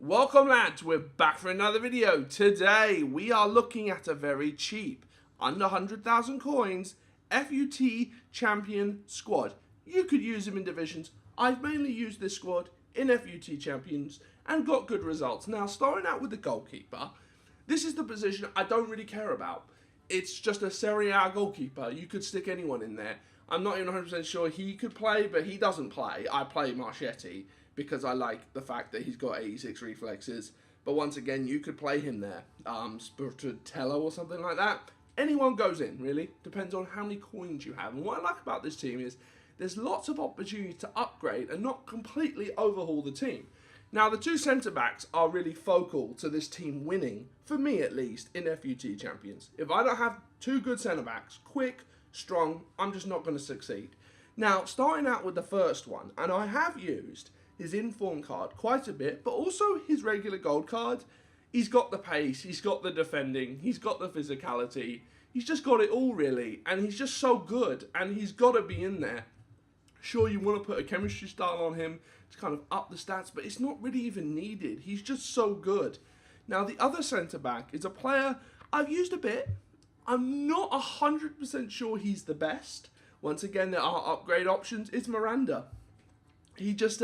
Welcome lads, we're back for another video. Today we are looking at a very cheap, under 100,000 coins, FUT champion squad. You could use him in divisions. I've mainly used this squad in FUT champions and got good results. Now starting out with the goalkeeper, this is the position I don't really care about. It's just a Serie A goalkeeper. You could stick anyone in there. I'm not even 100% sure he could play, but he doesn't play. I play Marchetti because I like the fact that he's got 86 reflexes. But once again, you could play him there. Spiritello or something like that. Anyone goes in, really. Depends on how many coins you have. And what I like about this team is there's lots of opportunity to upgrade and not completely overhaul the team. Now, the two centre-backs are really focal to this team winning, for me at least, in FUT Champions. If I don't have two good centre-backs, quick, strong, I'm just not going to succeed. Now, starting out with the first one, and I have used his inform card quite a bit, but also his regular gold card. He's got the pace, he's got the defending, he's got the physicality, he's just got it all really, and he's just so good, and he's got to be in there. Sure, you want to put a chemistry style on him to kind of up the stats, but it's not really even needed. He's just so good. Now, the other centre-back is a player I've used a bit. I'm not 100% sure he's the best. Once again, there are upgrade options. It's Miranda. He just,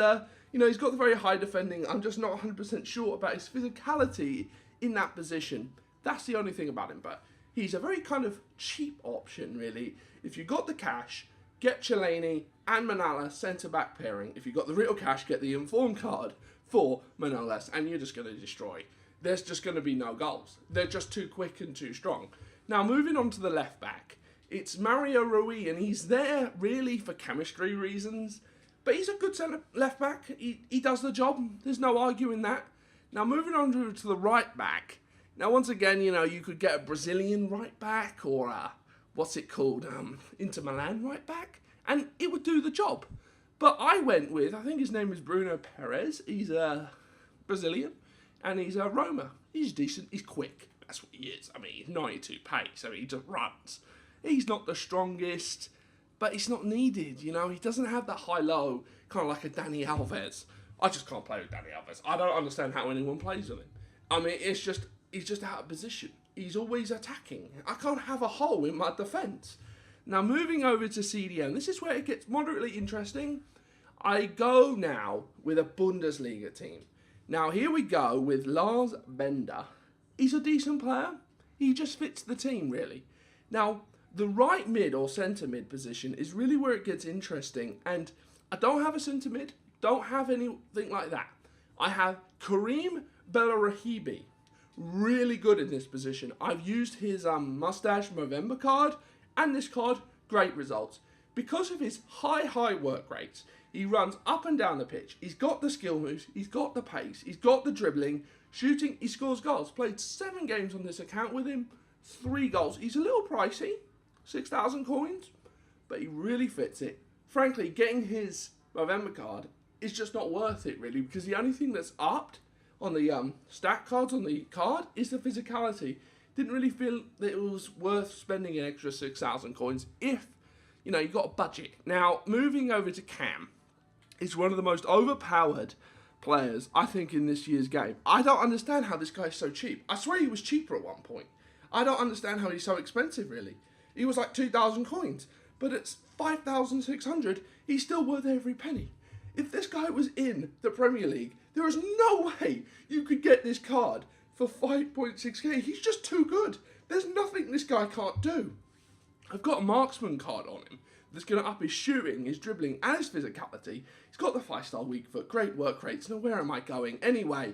he's got the very high defending. I'm just not 100% sure about his physicality in that position. That's the only thing about him, but he's a very kind of cheap option, really. If you got the cash, get Chelani and Manala centre-back pairing. If you got the real cash, get the inform card for Manolas, and you're just going to destroy. There's just going to be no goals. They're just too quick and too strong. Now, moving on to the left-back, it's Mario Rui, and he's there really for chemistry reasons, but he's a good centre left-back. He does the job. There's no arguing that. Now, moving on to the right-back. Now, once again, you could get a Brazilian right-back or what's it called, Inter Milan right-back, and it would do the job. But I went with, I think his name is Bruno Perez. He's a Brazilian, and he's a Roma. He's decent. He's quick. That's what he is. I mean, he's 92 pace. I mean, he just runs. He's not the strongest, but it's not needed, He doesn't have that high-low, kind of like a Dani Alves. I just can't play with Dani Alves. I don't understand how anyone plays with him. I mean, he's just out of position. He's always attacking. I can't have a hole in my defence. Now, moving over to CDM, this is where it gets moderately interesting. I go now with a Bundesliga team. Now, here we go with Lars Bender. He's a decent player. He just fits the team, really. Now, the right mid or centre mid position is really where it gets interesting. And I don't have a centre mid. Don't have anything like that. I have Karim Belarahibi. Really good in this position. I've used his Mustache Movember card and this card, great results. Because of his high work rates, he runs up and down the pitch. He's got the skill moves, he's got the pace, he's got the dribbling, shooting, he scores goals. Played 7 games on this account with him, 3 goals. He's a little pricey, 6,000 coins, but he really fits it. Frankly, getting his Movember card is just not worth it really, because the only thing that's upped on the stat cards on the card is the physicality. Didn't really feel that it was worth spending an extra 6,000 coins if, you've got a budget. Now, moving over to Cam, is one of the most overpowered players, I think, in this year's game. I don't understand how this guy's so cheap. I swear he was cheaper at one point. I don't understand how he's so expensive, really. He was like 2,000 coins, but it's 5,600. He's still worth every penny. If this guy was in the Premier League, there is no way you could get this card for 5.6k. He's just too good. There's nothing this guy can't do. I've got a marksman card on him that's going to up his shooting, his dribbling, and his physicality. He's got the 5-star weak foot, great work rates. Now, where am I going? Anyway,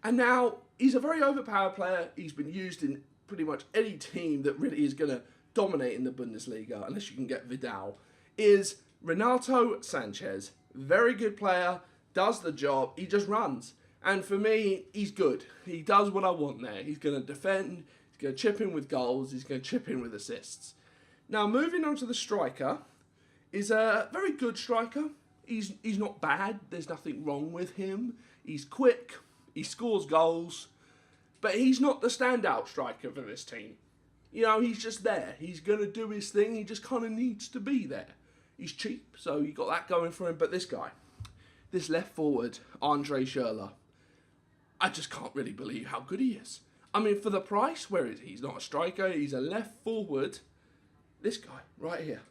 and now he's a very overpowered player. He's been used in pretty much any team that really is going to dominate in the Bundesliga, unless you can get Vidal, is Renato Sanchez. Very good player, does the job, he just runs. And for me, he's good. He does what I want there. He's going to defend, he's going to chip in with goals, he's going to chip in with assists. Now, moving on to the striker, is a very good striker. He's not bad. There's nothing wrong with him. He's quick. He scores goals. But he's not the standout striker for this team. He's just there. He's going to do his thing. He just kind of needs to be there. He's cheap, so you got that going for him. But this guy, this left forward, Andre Schürrle, I just can't really believe how good he is. I mean, for the price, he's not a striker, he's a left forward. This guy right here,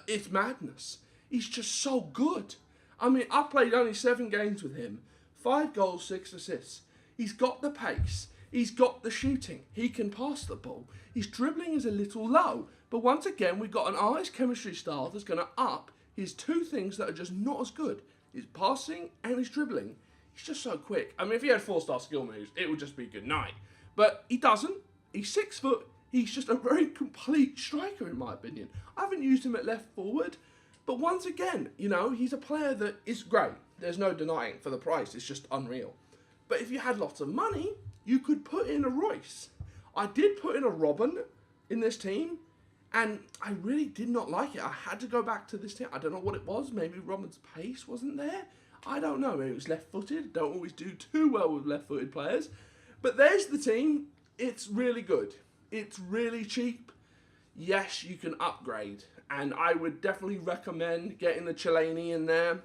it's madness. He's just so good. I mean, I played only 7 games with him. 5 goals, 6 assists. He's got the pace. He's got the shooting. He can pass the ball. His dribbling is a little low. But once again, we've got an ice chemistry style that's going to up his 2 things that are just not as good. His passing and his dribbling. He's just so quick. I mean, if he had 4-star skill moves, it would just be good night. But he doesn't. He's 6 foot. He's just a very complete striker, in my opinion. I haven't used him at left forward. But once again, you know, he's a player that is great. There's no denying for the price. It's just unreal. But if you had lots of money, you could put in a Royce. I did put in a Robin in this team, and I really did not like it. I had to go back to this team. I don't know what it was. Maybe Robin's pace wasn't there. I don't know. Maybe it was left-footed. Don't always do too well with left-footed players. But there's the team. It's really good. It's really cheap. Yes, you can upgrade. And I would definitely recommend getting the Chiellini in there.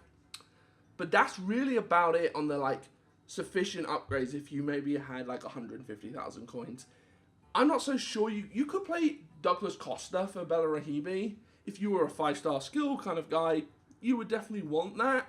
But that's really about it on the, like, sufficient upgrades if you maybe had, like, 150,000 coins. I'm not so sure. You could play Douglas Costa for Bellarahibi. If you were a 5-star skill kind of guy, you would definitely want that.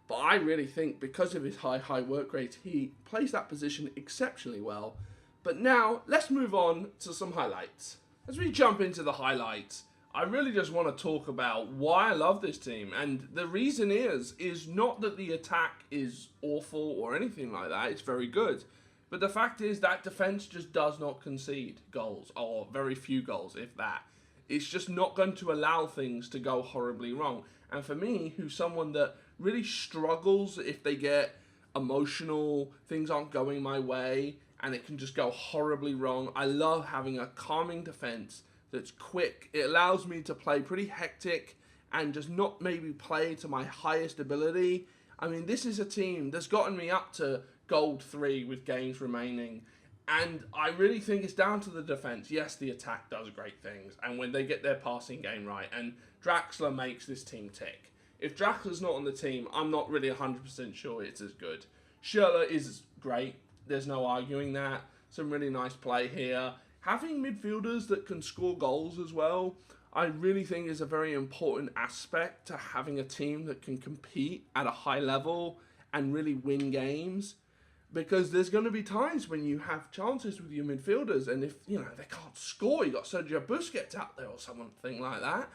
But I really think because of his high work rate, he plays that position exceptionally well. But now, let's move on to some highlights. As we jump into the highlights, I really just want to talk about why I love this team. And the reason is not that the attack is awful or anything like that. It's very good. But the fact is that defense just does not concede goals, or very few goals, if that. It's just not going to allow things to go horribly wrong. And for me, who's someone that really struggles if they get emotional, things aren't going my way, and it can just go horribly wrong, I love having a calming defense that's quick. It allows me to play pretty hectic and just not maybe play to my highest ability. I mean, this is a team that's gotten me up to gold 3 with games remaining. And I really think it's down to the defense. Yes, the attack does great things. And when they get their passing game right. And Draxler makes this team tick. If Draxler's not on the team, I'm not really 100% sure it's as good. Schürrle is great. There's no arguing that. Some really nice play here. Having midfielders that can score goals as well, I really think is a very important aspect to having a team that can compete at a high level and really win games. Because there's going to be times when you have chances with your midfielders, and if, you know, they can't score, you got Sergio Busquets out there or something like that,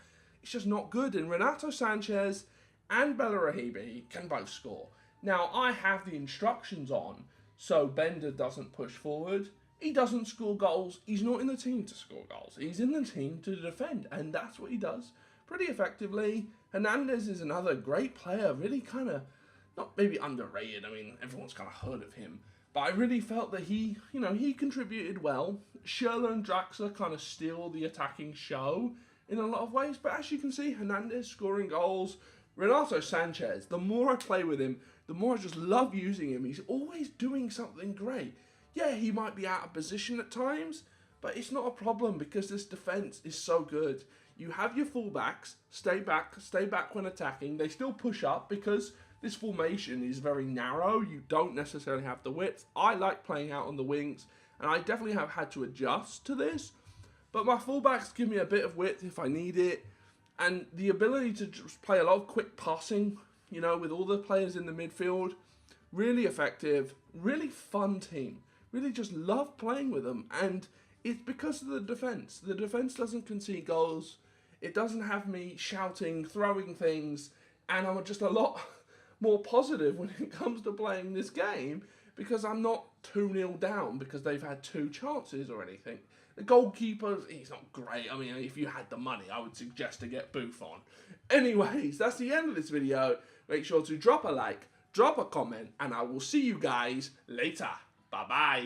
it's just not good. And Renato Sanchez and Bellarahibi can both score. Now, I have the instructions on, so Bender doesn't push forward. He doesn't score goals. He's not in the team to score goals. He's in the team to defend, and that's what he does pretty effectively. Hernandez is another great player, really kind of, not maybe underrated. I mean, everyone's kind of heard of him. But I really felt that he contributed well. Schürrle and Draxler kind of steal the attacking show in a lot of ways. But as you can see, Hernandez scoring goals. Renato Sanchez, the more I play with him, the more I just love using him. He's always doing something great. Yeah, he might be out of position at times, but it's not a problem because this defense is so good. You have your fullbacks, stay back when attacking. They still push up because this formation is very narrow. You don't necessarily have the width. I like playing out on the wings, and I definitely have had to adjust to this. But my fullbacks give me a bit of width if I need it, and the ability to just play a lot of quick passing, you know, with all the players in the midfield. Really effective, really fun team. Really just love playing with them, and it's because of the defense. The defense doesn't concede goals. It doesn't have me shouting, throwing things, and I'm just a lot more positive when it comes to playing this game because I'm not 2-0 down because they've had 2 chances or anything. The goalkeeper, he's not great. I mean, if you had the money, I would suggest to get Buffon. Anyways, that's the end of this video. Make sure to drop a like, drop a comment, and I will see you guys later. Bye-bye.